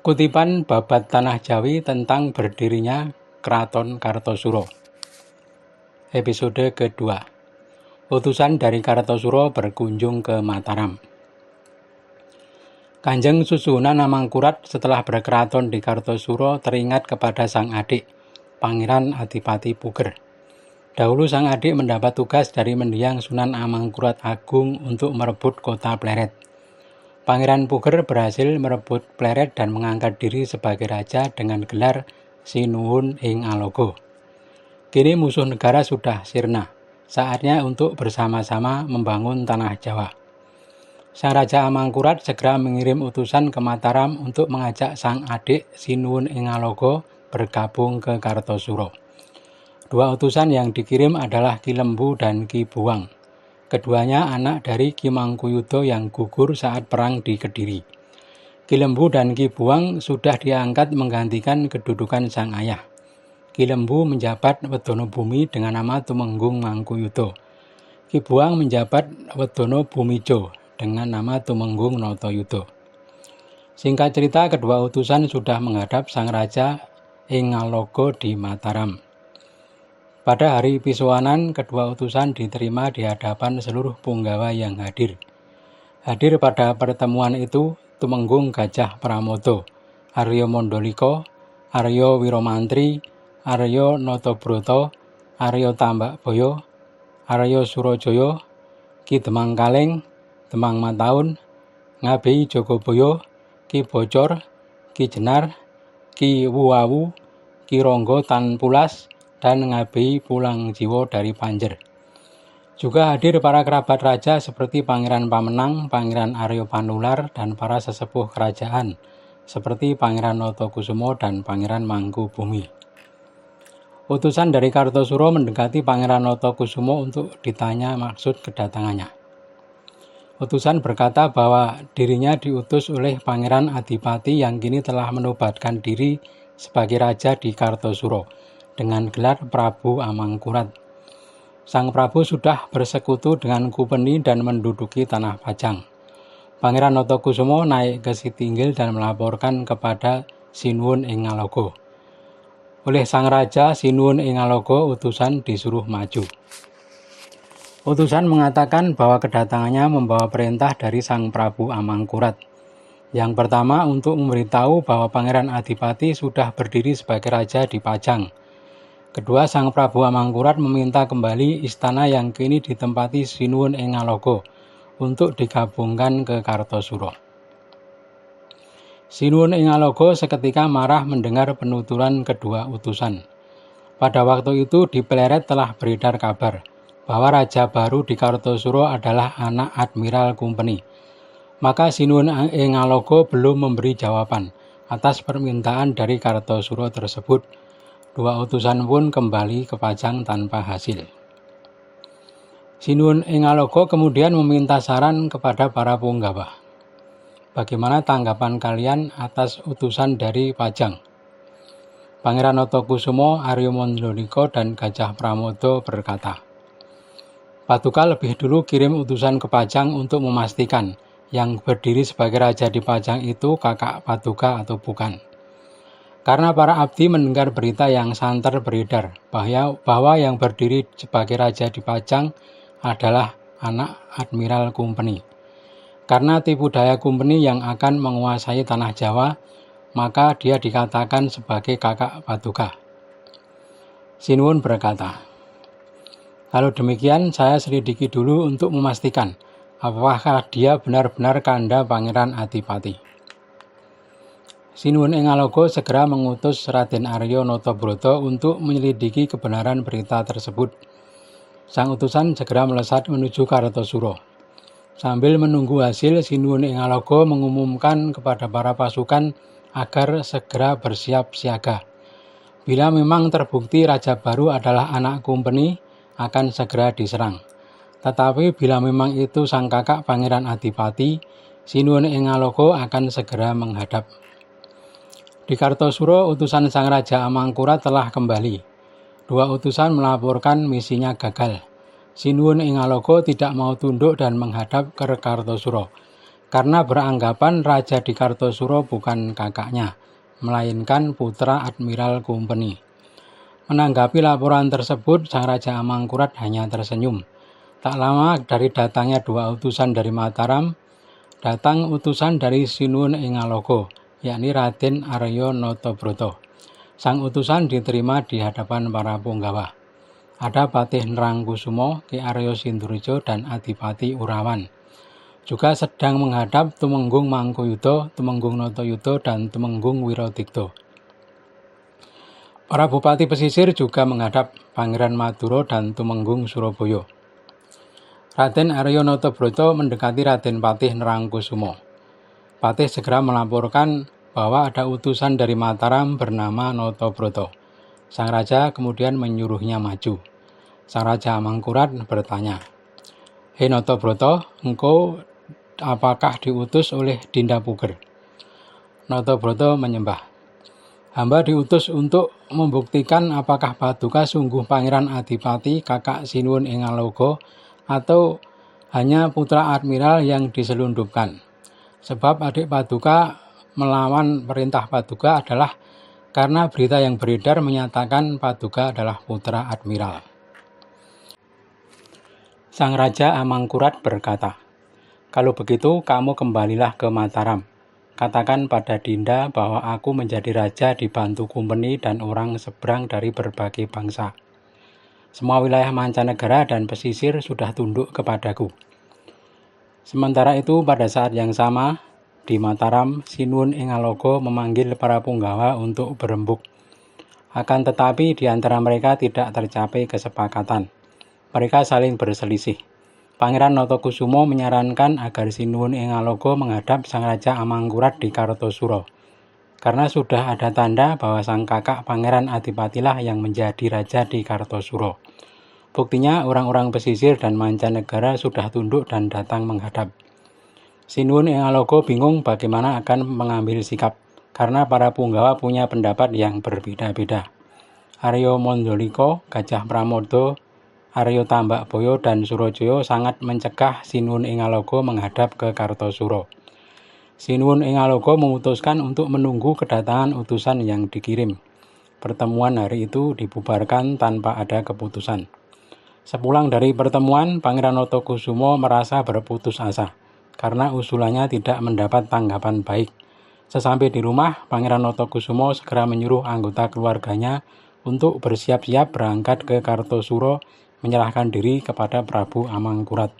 Kutipan babat Tanah Jawi tentang berdirinya Keraton Kartosuro. Episode kedua. Utusan dari Kartosuro berkunjung ke Mataram. Kanjeng Susuhunan Amangkurat setelah berkeraton di Kartosuro teringat kepada sang adik, Pangeran Adipati Puger. Dahulu sang adik mendapat tugas dari mendiang Sunan Amangkurat Agung untuk merebut kota Pleret. Pangeran Puger berhasil merebut Pleret dan mengangkat diri sebagai raja dengan gelar Sinuhun ing Alogo. Kini musuh negara sudah sirna, saatnya untuk bersama-sama membangun tanah Jawa. Sang Raja Amangkurat segera mengirim utusan ke Mataram untuk mengajak sang adik Sinuhun ing Alogo bergabung ke Kartosuro. Dua utusan yang dikirim adalah Ki Lembu dan Ki Buwang. Keduanya anak dari Ki Mangkuyuda yang gugur saat perang di Kediri. Ki Lembu dan Ki Buwang sudah diangkat menggantikan kedudukan sang ayah. Ki Lembu menjabat Wedono Bumi dengan nama Tumenggung Mangkuyuda. Ki Buwang menjabat Wedono Bumijo dengan nama Tumenggung Notoyuda. Singkat cerita, kedua utusan sudah menghadap sang raja ing Alogo di Mataram. Pada hari pisowanan, kedua utusan diterima di hadapan seluruh punggawa yang hadir. Hadir pada pertemuan itu Tumenggung Gajah Pramodo, Aryo Mondoliko, Aryo Wiromantri, Aryo Notobroto, Aryo Tambakboyo, Aryo Surojoyo, Ki Demang Kaleng, Demang Mataun, Ngabei Jogoboyo, Ki Bocor, Ki Jenar, Ki Wuawu, Ki Ronggo Tanpulas, dan Ngabei Pulang Jiwo dari Panjer. Juga hadir para kerabat raja seperti Pangeran Pamenang, Pangeran Aryo Panular, dan para sesepuh kerajaan seperti Pangeran Notokusumo dan Pangeran Mangkubumi. Utusan dari Kartosuro mendekati Pangeran Notokusumo untuk ditanya maksud kedatangannya. Utusan berkata bahwa dirinya diutus oleh Pangeran Adipati yang kini telah menobatkan diri sebagai raja di Kartosuro dengan gelar Prabu Amangkurat. Sang Prabu sudah bersekutu dengan Kupeni dan menduduki tanah Pajang. Pangeran Notokusumo naik ke Sitinggil dan melaporkan kepada Sinuhun ing Alogo. Oleh sang raja Sinuhun ing Alogo, utusan disuruh maju. Utusan mengatakan bahwa kedatangannya membawa perintah dari sang Prabu Amangkurat. Yang pertama, untuk memberitahu bahwa Pangeran Adipati sudah berdiri sebagai raja di Pajang. Kedua, sang Prabu Amangkurat meminta kembali istana yang kini ditempati Sinuhun ing Alogo untuk digabungkan ke Kartosuro. Sinuhun ing Alogo seketika marah mendengar penuturan kedua utusan. Pada waktu itu di Pleret telah beredar kabar bahwa raja baru di Kartosuro adalah anak Admiral Kumpeni. Maka Sinuhun ing Alogo belum memberi jawaban atas permintaan dari Kartosuro tersebut. Dua utusan pun kembali ke Pajang tanpa hasil. Sinuhun ing Alogo kemudian meminta saran kepada para punggawa. Bagaimana tanggapan kalian atas utusan dari Pajang? Pangeran Notokusumo, Aryo Mondoliko, dan Gajah Pramodo berkata, Paduka lebih dulu kirim utusan ke Pajang untuk memastikan yang berdiri sebagai raja di Pajang itu kakak Paduka atau bukan. Karena para abdi mendengar berita yang santer beredar bahwa yang berdiri sebagai raja di Pajang adalah anak Admiral Kumpeni. Karena tipu daya Kumpeni yang akan menguasai tanah Jawa, maka dia dikatakan sebagai kakak Paduka. Sinuhun berkata, kalau demikian saya selidiki dulu untuk memastikan apakah dia benar-benar kanda Pangeran Adipati. Sinuhun ing Alogo segera mengutus Raden Aryo Notobroto untuk menyelidiki kebenaran berita tersebut. Sang utusan segera melesat menuju Kartosuro. Sambil menunggu hasil, Sinuhun ing Alogo mengumumkan kepada para pasukan agar segera bersiap siaga. Bila memang terbukti raja baru adalah anak Kumpeni, akan segera diserang. Tetapi bila memang itu sang kakak Pangeran Adipati, Sinuhun ing Alogo akan segera menghadap. Di Kartosuro, utusan sang Raja Amangkurat telah kembali. Dua utusan melaporkan misinya gagal. Sinuhun ing Alogo tidak mau tunduk dan menghadap ke Kartosuro. karena beranggapan Raja di Kartosuro bukan kakaknya, melainkan putra Admiral Kumpeni. Menanggapi laporan tersebut, Sang Raja Amangkurat hanya tersenyum. Tak lama dari datangnya 2 utusan dari Mataram, datang utusan dari Sinuhun ing Ngaloga, yakni Raden Arya Notobrata. Sang utusan diterima di hadapan para punggawa. Ada Patih Nerangkusumo, Ki Arya Sindurjo, dan Adipati Urawan. Juga sedang menghadap Tumenggung Mangkuyuda, Tumenggung Natayuda, dan Tumenggung Wiradikta. Para bupati pesisir juga menghadap Pangeran Madura dan Tumenggung Surabaya. Raden Arya Notobrata mendekati Raden Patih Nerangkusumo. Patih segera melaporkan bahwa ada utusan dari Mataram bernama Notobrata. Sang Raja kemudian menyuruhnya maju. Sang Raja Amangkurat bertanya, "Hei Notobrata, engkau apakah diutus oleh Dinda Puger?" Notobrata menyembah. "Hamba diutus untuk membuktikan apakah Paduka sungguh Pangeran Adipati kakak Sinuhun ing Ngaloga atau hanya putra admiral yang diselundupkan. Sebab adik Paduka melawan perintah Paduka adalah karena berita yang beredar menyatakan Paduka adalah putra admiral." Sang Raja Amangkurat berkata, "Kalau begitu kamu kembalilah ke Mataram. Katakan pada Dinda bahwa aku menjadi raja dibantu Kumpeni dan orang seberang dari berbagai bangsa. Semua wilayah mancanegara dan pesisir sudah tunduk kepadaku." Sementara itu pada saat yang sama, di Mataram, Sinuhun ing Ngaloga memanggil para punggawa untuk berembuk. Akan tetapi di antara mereka tidak tercapai kesepakatan. Mereka saling berselisih. Pangeran Notokusumo menyarankan agar Sinuhun ing Ngaloga menghadap Sang Raja Amangkurat di Kartosuro, karena sudah ada tanda bahwa sang kakak Pangeran Adipatilah yang menjadi raja di Kartosuro. Buktinya orang-orang pesisir dan mancanegara sudah tunduk dan datang menghadap. Sinuhun ing Ngaloga bingung bagaimana akan mengambil sikap, karena para punggawa punya pendapat yang berbeda-beda. Arya Mandalika, Gajah Pramodha, Arya Tambakbaya, dan Surajaya sangat mencegah Sinuhun ing Ngaloga menghadap ke Kartosuro. Sinuhun ing Ngaloga memutuskan untuk menunggu kedatangan utusan yang dikirim. Pertemuan hari itu dibubarkan tanpa ada keputusan. Sepulang dari pertemuan, Pangeran Notokusumo merasa berputus asa, karena usulannya tidak mendapat tanggapan baik. Sesampai di rumah, Pangeran Notokusumo segera menyuruh anggota keluarganya untuk bersiap-siap berangkat ke Kartosuro, menyerahkan diri kepada Prabu Amangkurat.